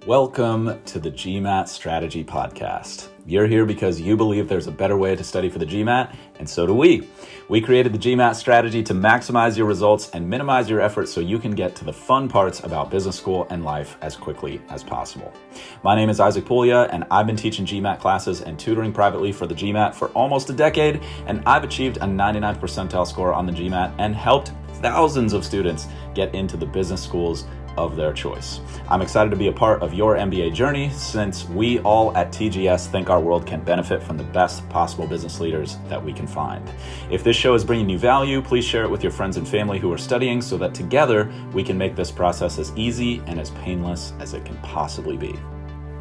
Welcome to the GMAT Strategy Podcast. You're here because you believe there's a better way to study for the GMAT, and so do we. We created the GMAT strategy to maximize your results and minimize your effort so you can get to the fun parts about business school and life as quickly as possible. My name is Isaac Puglia, and I've been teaching GMAT classes and tutoring privately for the GMAT for almost a decade, and I've achieved a 99th percentile score on the GMAT and helped thousands of students get into the business schools of their choice. I'm excited to be a part of your MBA journey since we all at TGS think our world can benefit from the best possible business leaders that we can find. If this show is bringing you value, please share it with your friends and family who are studying so that together we can make this process as easy and as painless as it can possibly be.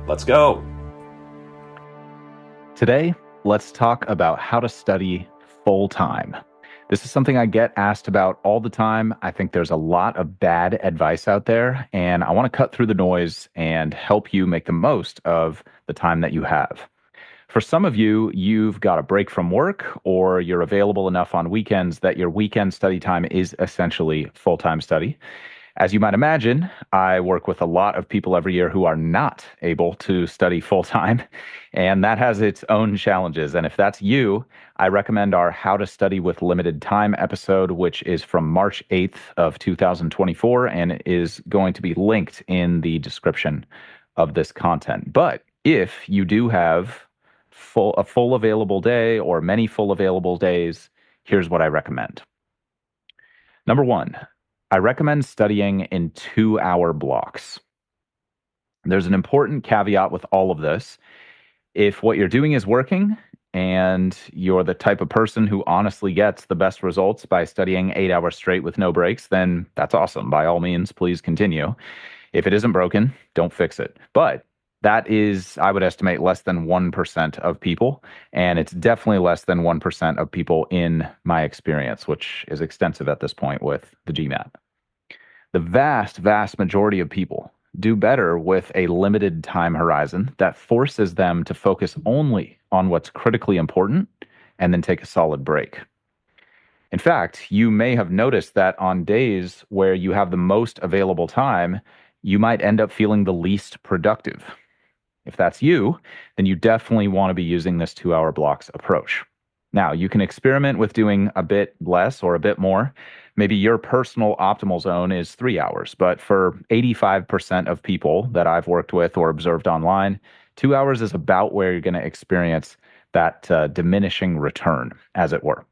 Let's go. Today, let's talk about how to study full-time. This is something I get asked about all the time. I think there's a lot of bad advice out there, and I want to cut through the noise and help you make the most of the time that you have. For some of you, you've got a break from work, or you're available enough on weekends that your weekend study time is essentially full-time study. As you might imagine, I work with a lot of people every year who are not able to study full-time, and that has its own challenges. And if that's you, I recommend our How to Study with Limited Time episode, which is from March 8th of 2024, and is going to be linked in the description of this content. But if you do have a full available day or many full available days, here's what I recommend. Number one, I recommend studying in 2-hour blocks. There's an important caveat with all of this. If what you're doing is working and you're the type of person who honestly gets the best results by studying 8 hours straight with no breaks, then that's awesome. By all means, please continue. If it isn't broken, don't fix it. But that is, I would estimate, less than 1% of people, and it's definitely less than 1% of people in my experience, which is extensive at this point with the GMAT. The vast, vast majority of people do better with a limited time horizon that forces them to focus only on what's critically important and then take a solid break. In fact, you may have noticed that on days where you have the most available time, you might end up feeling the least productive. If that's you, then you definitely want to be using this 2-hour blocks approach. Now, you can experiment with doing a bit less or a bit more. Maybe your personal optimal zone is 3 hours, but for 85% of people that I've worked with or observed online, 2 hours is about where you're going to experience that diminishing return, as it were.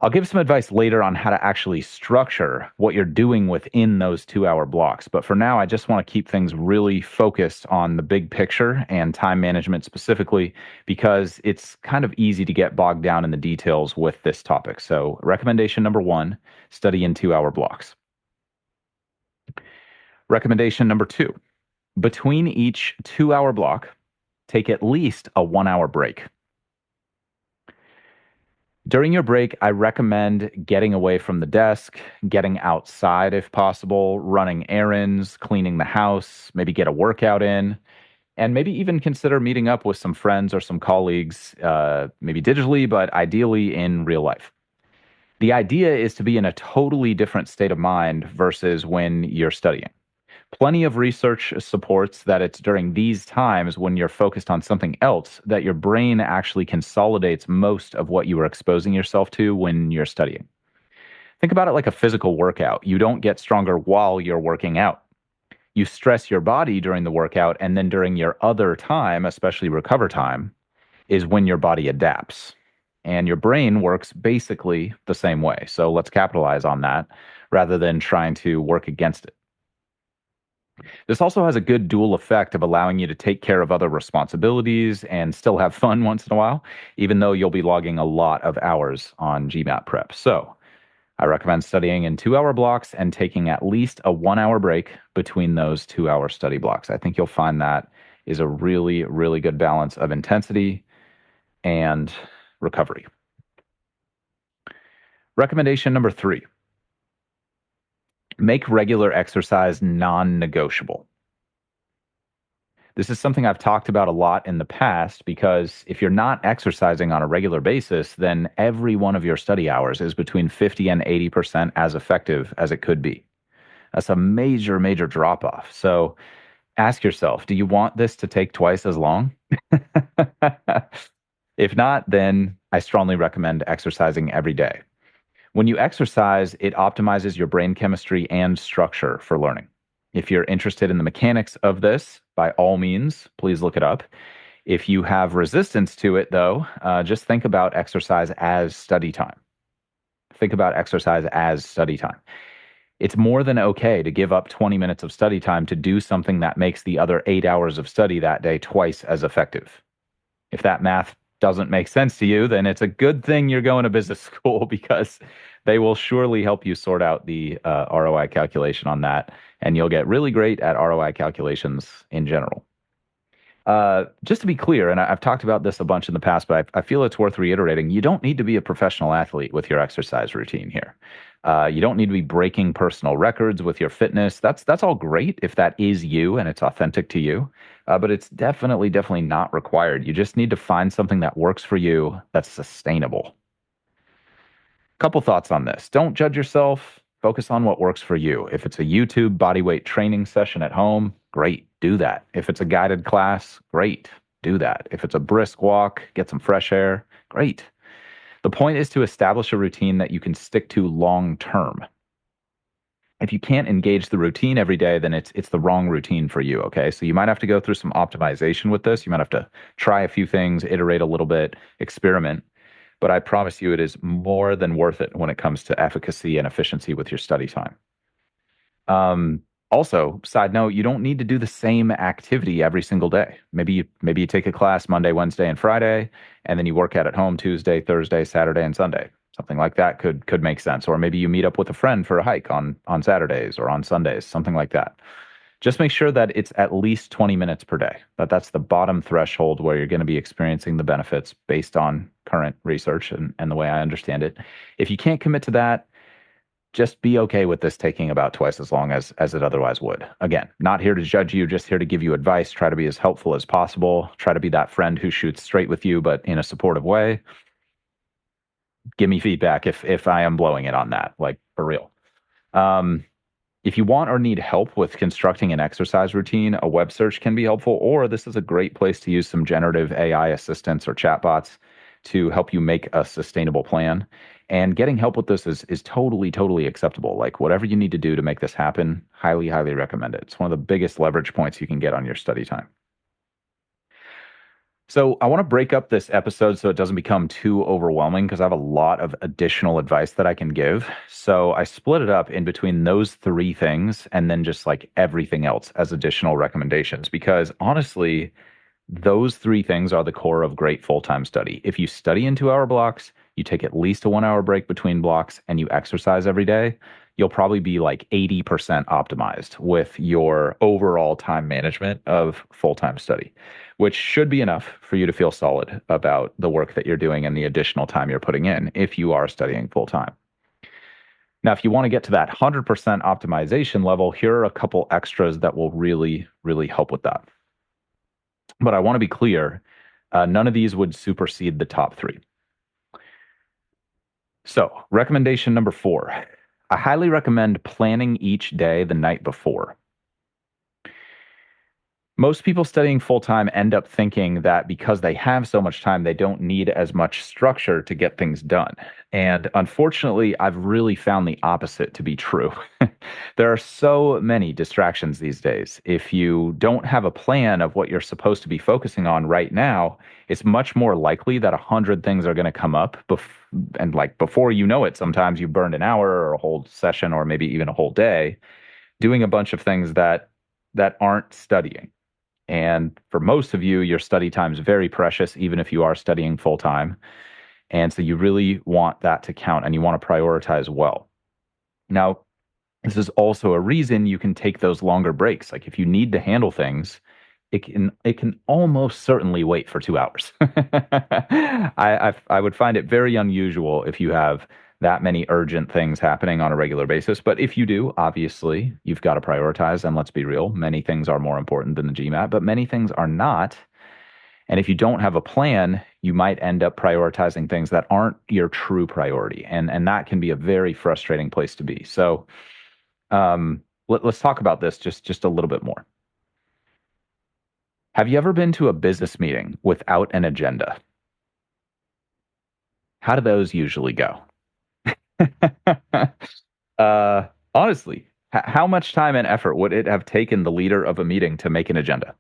I'll give some advice later on how to actually structure what you're doing within those 2-hour blocks. But for now, I just want to keep things really focused on the big picture and time management specifically, because it's kind of easy to get bogged down in the details with this topic. So recommendation number one, study in 2-hour blocks. Recommendation number two, between each 2-hour block, take at least a 1-hour break. During your break, I recommend getting away from the desk, getting outside if possible, running errands, cleaning the house, maybe get a workout in, and maybe even consider meeting up with some friends or some colleagues, maybe digitally, but ideally in real life. The idea is to be in a totally different state of mind versus when you're studying. Plenty of research supports that it's during these times when you're focused on something else that your brain actually consolidates most of what you are exposing yourself to when you're studying. Think about it like a physical workout. You don't get stronger while you're working out. You stress your body during the workout, and then during your other time, especially recover time, is when your body adapts. And your brain works basically the same way. So let's capitalize on that rather than trying to work against it. This also has a good dual effect of allowing you to take care of other responsibilities and still have fun once in a while, even though you'll be logging a lot of hours on GMAT prep. So I recommend studying in 2-hour blocks and taking at least a 1-hour break between those 2-hour study blocks. I think you'll find that is a really, really good balance of intensity and recovery. Recommendation number three, make regular exercise non-negotiable. This is something I've talked about a lot in the past because if you're not exercising on a regular basis, then every one of your study hours is between 50 and 80% as effective as it could be. That's a major, major drop off. So ask yourself, do you want this to take twice as long? If not, then I strongly recommend exercising every day. When you exercise, it optimizes your brain chemistry and structure for learning. If you're interested in the mechanics of this, by all means, please look it up. If you have resistance to it, though, just think about exercise as study time. Think about exercise as study time. It's more than okay to give up 20 minutes of study time to do something that makes the other 8 hours of study that day twice as effective. If that math doesn't make sense to you, then it's a good thing you're going to business school because they will surely help you sort out the ROI calculation on that, and you'll get really great at ROI calculations in general. Just to be clear, and I've talked about this a bunch in the past, but I feel it's worth reiterating. You don't need to be a professional athlete with your exercise routine here. You don't need to be breaking personal records with your fitness. That's all great if that is you and it's authentic to you. But it's definitely not required. You just need to find something that works for you that's sustainable. Couple thoughts on this. Don't judge yourself. Focus on what works for you. If it's a YouTube bodyweight training session at home, great, do that. If it's a guided class, great, do that. If it's a brisk walk, get some fresh air, great. The point is to establish a routine that you can stick to long term. If you can't engage the routine every day, then it's the wrong routine for you, okay? So you might have to go through some optimization with this. You might have to try a few things, iterate a little bit, experiment. But I promise you it is more than worth it when it comes to efficacy and efficiency with your study time. Also, side note, you don't need to do the same activity every single day. Maybe you take a class Monday, Wednesday, and Friday, and then you work out at home Tuesday, Thursday, Saturday, and Sunday. Something like that could make sense. Or maybe you meet up with a friend for a hike on Saturdays or on Sundays, something like that. Just make sure that it's at least 20 minutes per day. That's the bottom threshold where you're going to be experiencing the benefits based on current research and the way I understand it. If you can't commit to that, just be okay with this taking about twice as long as it otherwise would. Again, not here to judge you, just here to give you advice. Try to be as helpful as possible. Try to be that friend who shoots straight with you, but in a supportive way. Give me feedback if I am blowing it on that, like for real. If you want or need help with constructing an exercise routine, a web search can be helpful, or this is a great place to use some generative AI assistants or chatbots to help you make a sustainable plan. And getting help with this is totally acceptable. Like whatever you need to do to make this happen, highly recommend it. It's one of the biggest leverage points you can get on your study time. So I want to break up this episode so it doesn't become too overwhelming because I have a lot of additional advice that I can give. So I split it up in between those three things and then just like everything else as additional recommendations because honestly, those three things are the core of great full-time study. If you study in 2-hour blocks, you take at least a 1-hour break between blocks, and you exercise every day, you'll probably be like 80% optimized with your overall time management of full-time study, which should be enough for you to feel solid about the work that you're doing and the additional time you're putting in if you are studying full-time. Now, if you want to get to that 100% optimization level, here are a couple extras that will really help with that. But I want to be clear, none of these would supersede the top three. So, recommendation number 4, I highly recommend planning each day the night before. Most people studying full time end up thinking that because they have so much time, they don't need as much structure to get things done. And unfortunately, I've really found the opposite to be true. There are so many distractions these days. If you don't have a plan of what you're supposed to be focusing on right now, it's much more likely that 100 things are going to come up. And like before you know it, sometimes you burned an hour or a whole session or maybe even a whole day doing a bunch of things that aren't studying. And for most of you, your study time is very precious, even if you are studying full time. And so you really want that to count and you want to prioritize well. Now, this is also a reason you can take those longer breaks. Like if you need to handle things, it can almost certainly wait for 2 hours. I would find it very unusual if you have that many urgent things happening on a regular basis. But if you do, obviously, you've got to prioritize. And let's be real, many things are more important than the GMAT, but many things are not. And if you don't have a plan, you might end up prioritizing things that aren't your true priority. And that can be a very frustrating place to be. So Let's talk about this just a little bit more. Have you ever been to a business meeting without an agenda? How do those usually go? Honestly, how much time and effort would it have taken the leader of a meeting to make an agenda?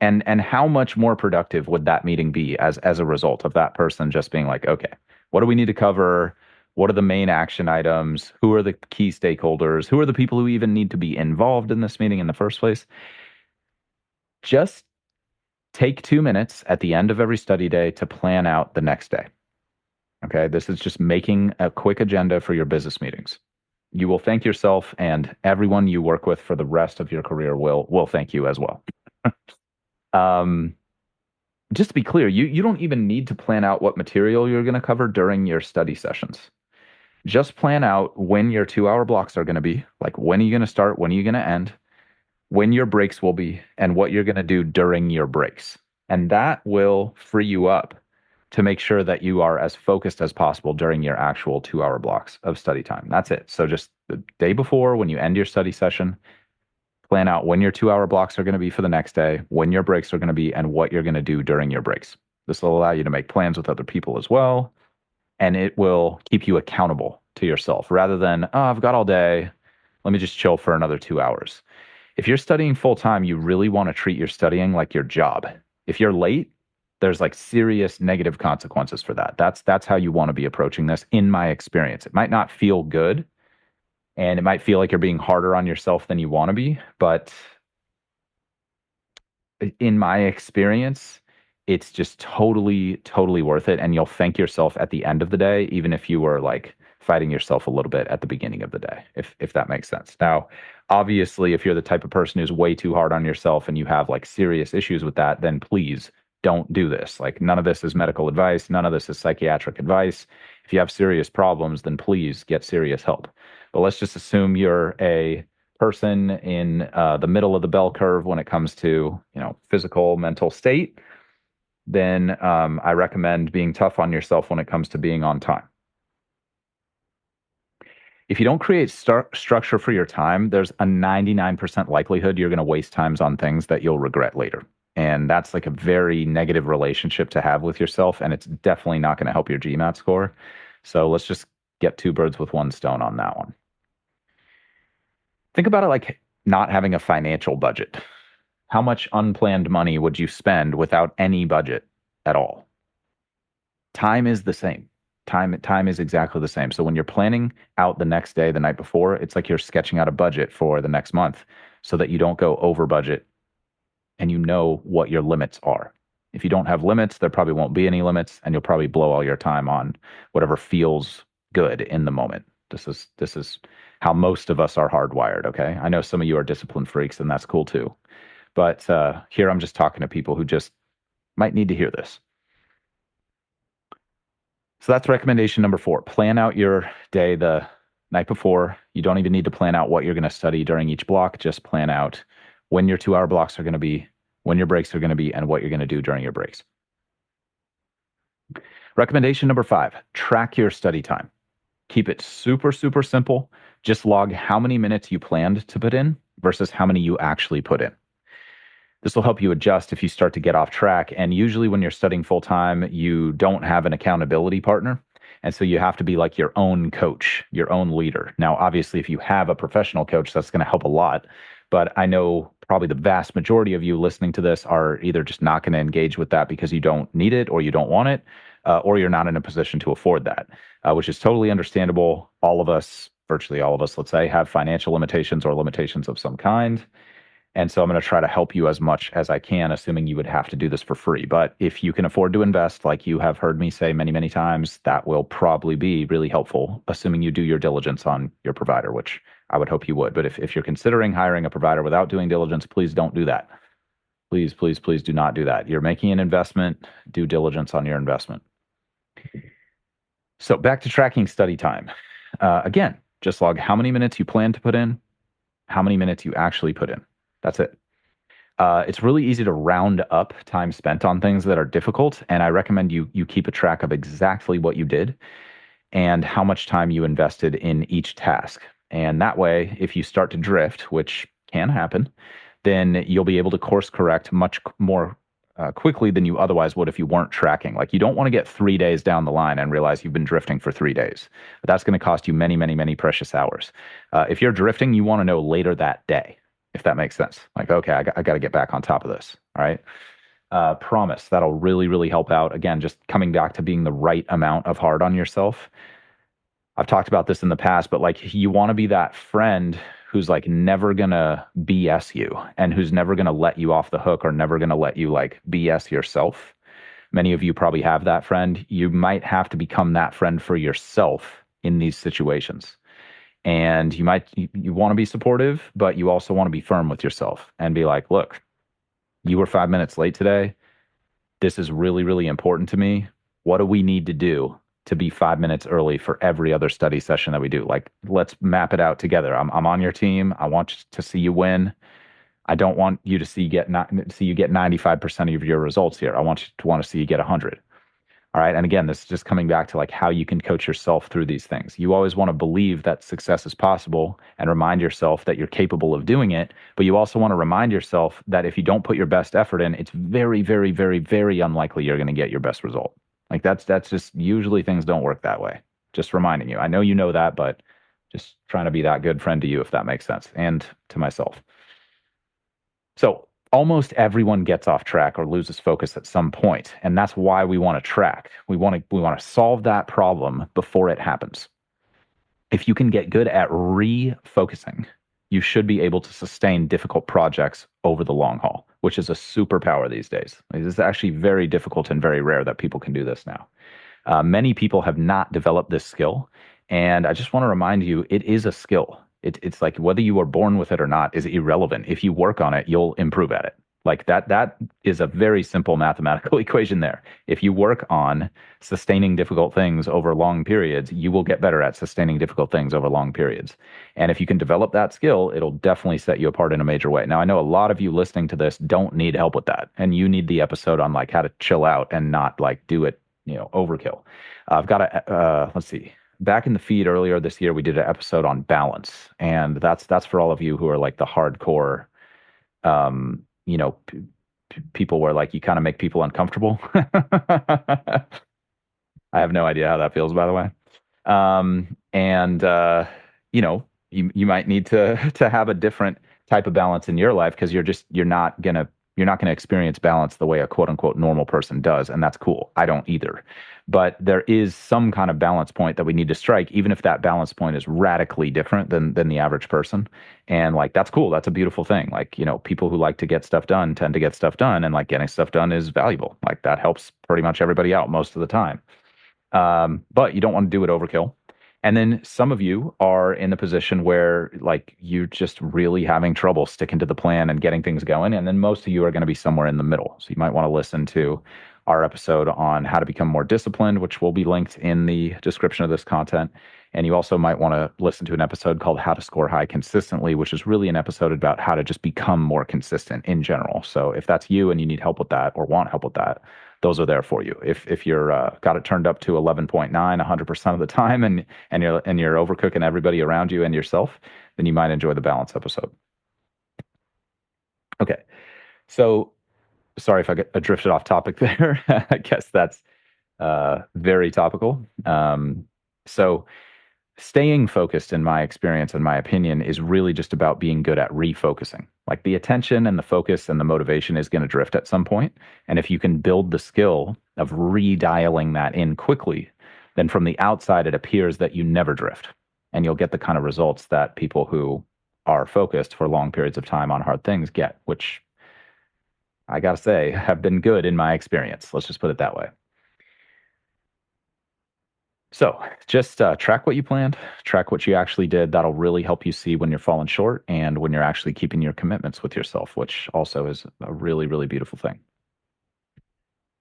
And how much more productive would that meeting be as a result of that person just being like, okay, what do we need to cover? What are the main action items? Who are the key stakeholders? Who are the people who even need to be involved in this meeting in the first place? Just take 2 minutes at the end of every study day to plan out the next day. Okay, this is just making a quick agenda for your business meetings. You will thank yourself, and everyone you work with for the rest of your career will thank you as well. Um, just to be clear, you don't even need to plan out what material you're going to cover during your study sessions. Just plan out when your 2 hour blocks are going to be, like when are you going to start, when are you going to end, when your breaks will be, and what you're going to do during your breaks. And that will free you up to make sure that you are as focused as possible during your actual 2 hour blocks of study time. That's it. So just the day before, when you end your study session, plan out when your 2 hour blocks are going to be for the next day, when your breaks are going to be, and what you're going to do during your breaks. This will allow you to make plans with other people as well, and it will keep you accountable to yourself rather than, oh, I've got all day. Let me just chill for another 2 hours. If you're studying full time, you really want to treat your studying like your job. If you're late, there's like serious negative consequences for that. That's how you want to be approaching this, in my experience. It might not feel good, and it might feel like you're being harder on yourself than you want to be, but in my experience, it's just totally worth it. And you'll thank yourself at the end of the day, even if you were like fighting yourself a little bit at the beginning of the day, if that makes sense. Now, obviously, if you're the type of person who's way too hard on yourself and you have like serious issues with that, then please don't do this. Like, none of this is medical advice, none of this is psychiatric advice. If you have serious problems, then please get serious help. But let's just assume you're a person in the middle of the bell curve when it comes to, physical, mental state, then I recommend being tough on yourself when it comes to being on time. If you don't create structure for your time, there's a 99% likelihood you're going to waste times on things that you'll regret later. And that's like a very negative relationship to have with yourself. And it's definitely not going to help your GMAT score. So let's just get two birds with one stone on that one. Think about it like not having a financial budget. How much unplanned money would you spend without any budget at all? Time is the same. Time is exactly the same. So when you're planning out the next day, the night before, it's like you're sketching out a budget for the next month so that you don't go over budget and you know what your limits are. If you don't have limits, there probably won't be any limits, and you'll probably blow all your time on whatever feels good in the moment. This is how most of us are hardwired, okay? I know some of you are discipline freaks, and that's cool too. But here I'm just talking to people who just might need to hear this. So that's recommendation number 4. Plan out your day the night before. You don't even need to plan out what you're going to study during each block. Just plan out when your 2 hour blocks are going to be, when your breaks are going to be, and what you're going to do during your breaks. Recommendation number 5, track your study time. Keep it super simple. Just log how many minutes you planned to put in versus how many you actually put in. This will help you adjust if you start to get off track. And usually when you're studying full time, you don't have an accountability partner. And so you have to be like your own coach, your own leader. Now, obviously, if you have a professional coach, that's going to help a lot. But I know probably the vast majority of you listening to this are either just not going to engage with that because you don't need it or you don't want it, or you're not in a position to afford that, which is totally understandable. All of us, virtually all of us, let's say, have financial limitations or limitations of some kind. And so I'm going to try to help you as much as I can, assuming you would have to do this for free. But if you can afford to invest, like you have heard me say many times, that will probably be really helpful, assuming you do your diligence on your provider, which I would hope you would. But if you're considering hiring a provider without doing diligence, please don't do that. Please do not do that. You're making an investment, do diligence on your investment. So back to tracking study time. Again, just log how many minutes you plan to put in, how many minutes you actually put in. That's it. It's really easy to round up time spent on things that are difficult, and I recommend you keep a track of exactly what you did and how much time you invested in each task. And that way, if you start to drift, which can happen, then you'll be able to course correct much more quickly than you otherwise would if you weren't tracking. Like you don't want to get 3 days down the line and realize you've been drifting for 3 days. But that's going to cost you many, many, many precious hours. If you're drifting, you want to know later that day, if that makes sense. Like, okay, I got to get back on top of this. All right. Promise. That'll really, really help out. Again, just coming back to being the right amount of hard on yourself. I've talked about this in the past, but like you want to be that friend who's like never gonna BS you and who's never gonna let you off the hook or never gonna let you like BS yourself. Many of you probably have that friend. You might have to become that friend for yourself in these situations. And you want to be supportive, but you also want to be firm with yourself and be like, look, you were 5 minutes late today. This is really, really important to me. What do we need to do to be 5 minutes early for every other study session that we do? Like, let's map it out together. I'm on your team. I want to see you win. I don't want you to see you get 95% of your results here. I want you to want to see you get 100. All right. And again, this is just coming back to like how you can coach yourself through these things. You always want to believe that success is possible and remind yourself that you're capable of doing it. But you also want to remind yourself that if you don't put your best effort in, it's very, very, very, very unlikely you're going to get your best result. Like that's just usually things don't work that way. Just reminding you. I know you know that, but just trying to be that good friend to you, if that makes sense, and to myself. So almost everyone gets off track or loses focus at some point, and that's why we want to track. We want to solve that problem before it happens. If you can get good at refocusing, you should be able to sustain difficult projects over the long haul, which is a superpower these days. It is actually very difficult and very rare that people can do this now. Many people have not developed this skill, and I just want to remind you, it is a skill. It's like whether you are born with it or not is irrelevant. If you work on it, you'll improve at it. Like that is a very simple mathematical equation there. If you work on sustaining difficult things over long periods, you will get better at sustaining difficult things over long periods. And if you can develop that skill, it'll definitely set you apart in a major way. Now, I know a lot of you listening to this don't need help with that, and you need the episode on like how to chill out and not like do it, overkill. I've got a let's see. Back in the feed earlier this year, we did an episode on balance, and that's for all of you who are like the hardcore, um, people where like you kind of make people uncomfortable. I have no idea how that feels, by the way. And you might need to have a different type of balance in your life because you're not gonna experience balance the way a quote unquote normal person does, and that's cool. I don't either. But there is some kind of balance point that we need to strike, even if that balance point is radically different than the average person. And like that's cool. That's a beautiful thing. Like, people who like to get stuff done tend to get stuff done, and like getting stuff done is valuable. Like that helps pretty much everybody out most of the time. But you don't want to do it overkill. And then some of you are in the position where like you're just really having trouble sticking to the plan and getting things going. And then most of you are going to be somewhere in the middle. So you might want to listen to our episode on how to become more disciplined, which will be linked in the description of this content. And you also might want to listen to an episode called How to Score High Consistently, which is really an episode about how to just become more consistent in general. So if that's you and you need help with that or want help with that, those are there for you. If you're got it turned up to 11.9 100% of the time and you're overcooking everybody around you and yourself, then you might enjoy the balance episode. Okay. So sorry if I drifted off topic there. I guess that's very topical. So staying focused, in my experience and my opinion, is really just about being good at refocusing. Like the attention and the focus and the motivation is going to drift at some point. And if you can build the skill of redialing that in quickly, then from the outside, it appears that you never drift. And you'll get the kind of results that people who are focused for long periods of time on hard things get, which I got to say have been good in my experience. Let's just put it that way. So just track what you planned, track what you actually did. That'll really help you see when you're falling short and when you're actually keeping your commitments with yourself, which also is a really, really beautiful thing.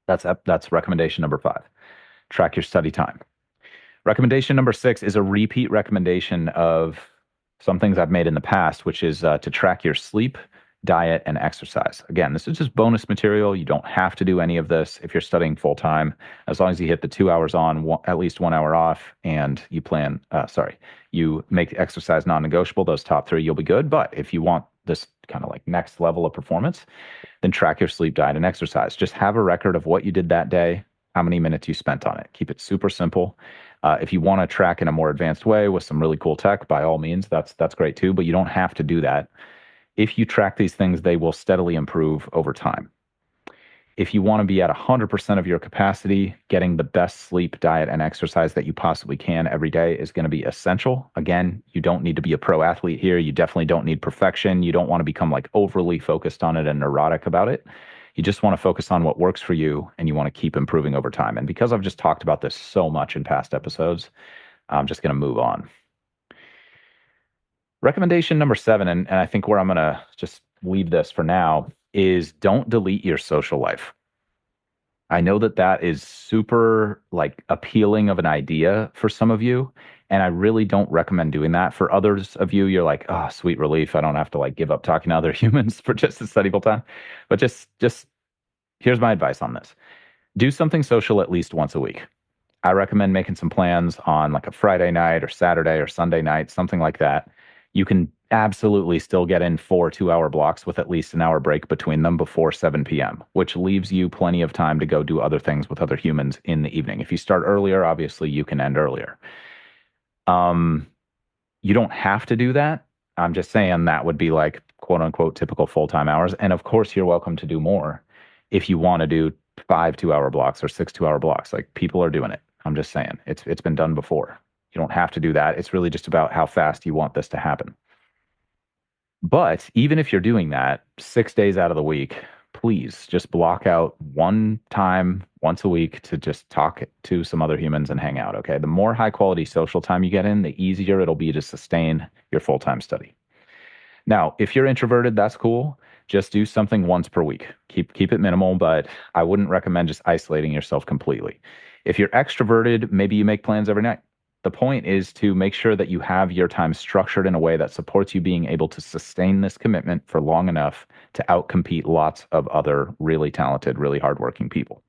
That's recommendation number 5. Track your study time. Recommendation number 6 is a repeat recommendation of some things I've made in the past, which is to track your sleep, diet, and exercise. Again, this is just bonus material. You don't have to do any of this if you're studying full time, as long as you hit the 2 hours on, at least 1 hour off, and you make exercise non-negotiable, those top three, you'll be good. But if you want this kind of like next level of performance, then track your sleep, diet, and exercise. Just have a record of what you did that day, how many minutes you spent on it. Keep it super simple. If you want to track in a more advanced way with some really cool tech, by all means, that's great too, but you don't have to do that. If you track these things, they will steadily improve over time. If you want to be at 100% of your capacity, getting the best sleep, diet, and exercise that you possibly can every day is going to be essential. Again, you don't need to be a pro athlete here. You definitely don't need perfection. You don't want to become like overly focused on it and neurotic about it. You just want to focus on what works for you, and you want to keep improving over time. And because I've just talked about this so much in past episodes, I'm just going to move on. Recommendation number 7, and I think where I'm going to just leave this for now, is don't delete your social life. I know that is super like appealing of an idea for some of you, and I really don't recommend doing that. For others of you, you're like, oh, sweet relief. I don't have to like give up talking to other humans for just a study full time. But just here's my advice on this. Do something social at least once a week. I recommend making some plans on like a Friday night or Saturday or Sunday night, something like that. You can absolutely still get in 4 2-hour blocks with at least an hour break between them before 7 p.m., which leaves you plenty of time to go do other things with other humans in the evening. If you start earlier, obviously you can end earlier. You don't have to do that. I'm just saying that would be like quote unquote typical full-time hours. And of course, you're welcome to do more if you want to do 5 2-hour blocks or 6 2-hour blocks. Like people are doing it. I'm just saying it's been done before. You don't have to do that. It's really just about how fast you want this to happen. But even if you're doing that 6 days out of the week, please just block out one time once a week to just talk to some other humans and hang out. Okay. The more high quality social time you get in, the easier it'll be to sustain your full time study. Now, if you're introverted, that's cool. Just do something once per week. Keep it minimal, but I wouldn't recommend just isolating yourself completely. If you're extroverted, maybe you make plans every night. The point is to make sure that you have your time structured in a way that supports you being able to sustain this commitment for long enough to outcompete lots of other really talented, really hardworking people.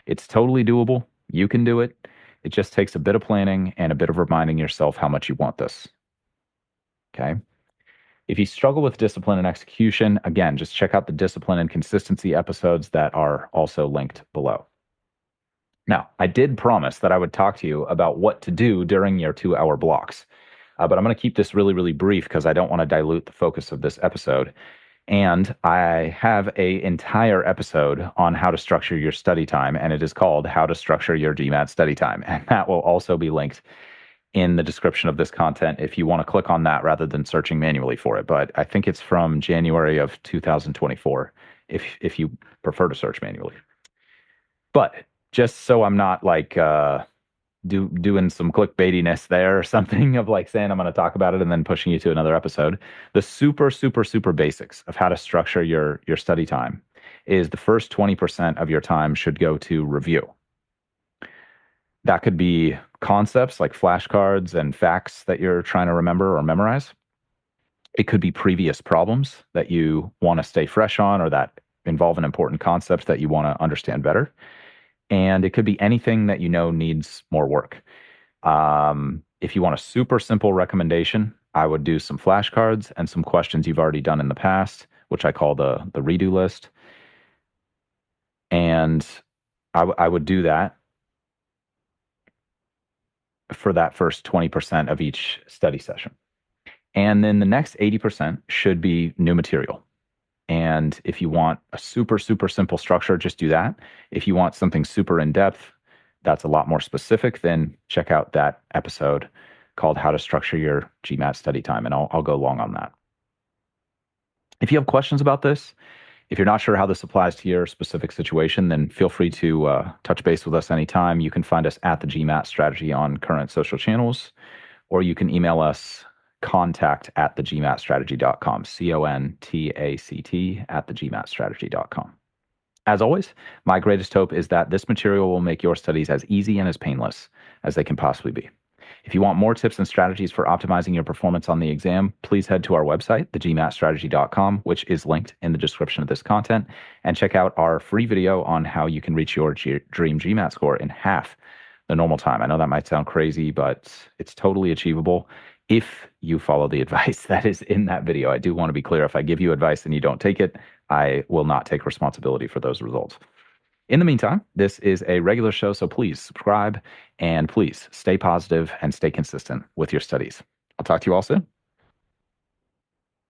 It's totally doable. You can do it. It just takes a bit of planning and a bit of reminding yourself how much you want this. Okay. If you struggle with discipline and execution, again, just check out the discipline and consistency episodes that are also linked below. Now, I did promise that I would talk to you about what to do during your 2-hour blocks, but I'm going to keep this really, really brief because I don't want to dilute the focus of this episode. And I have an entire episode on how to structure your study time, and it is called How to Structure Your GMAT Study Time. And that will also be linked in the description of this content if you want to click on that rather than searching manually for it. But I think it's from January of 2024 if you prefer to search manually. But just so I'm not like doing some clickbaitiness there or something of like saying I'm going to talk about it and then pushing you to another episode, the super, super, super basics of how to structure your study time is the first 20% of your time should go to review. That could be concepts like flashcards and facts that you're trying to remember or memorize. It could be previous problems that you want to stay fresh on or that involve an important concept that you want to understand better. And it could be anything that you know needs more work. If you want a super simple recommendation, I would do some flashcards and some questions you've already done in the past, which I call the redo list. And I would do that for that first 20% of each study session. And then the next 80% should be new material. And if you want a super, super simple structure, just do that. If you want something super in depth, that's a lot more specific, then check out that episode called How to Structure Your GMAT Study Time. And I'll go long on that. If you have questions about this, if you're not sure how this applies to your specific situation, then feel free to touch base with us anytime. You can find us at the GMAT Strategy on current social channels, or you can email us contact@thegmatstrategy.com, contact@thegmatstrategy.com. As always, my greatest hope is that this material will make your studies as easy and as painless as they can possibly be. If you want more tips and strategies for optimizing your performance on the exam, please head to our website, thegmatstrategy.com, which is linked in the description of this content, and check out our free video on how you can reach your dream GMAT score in half the normal time. I know that might sound crazy, but it's totally achievable if you follow the advice that is in that video. I do want to be clear, if I give you advice and you don't take it, I will not take responsibility for those results. In the meantime, this is a regular show, so please subscribe and please stay positive and stay consistent with your studies. I'll talk to you all soon.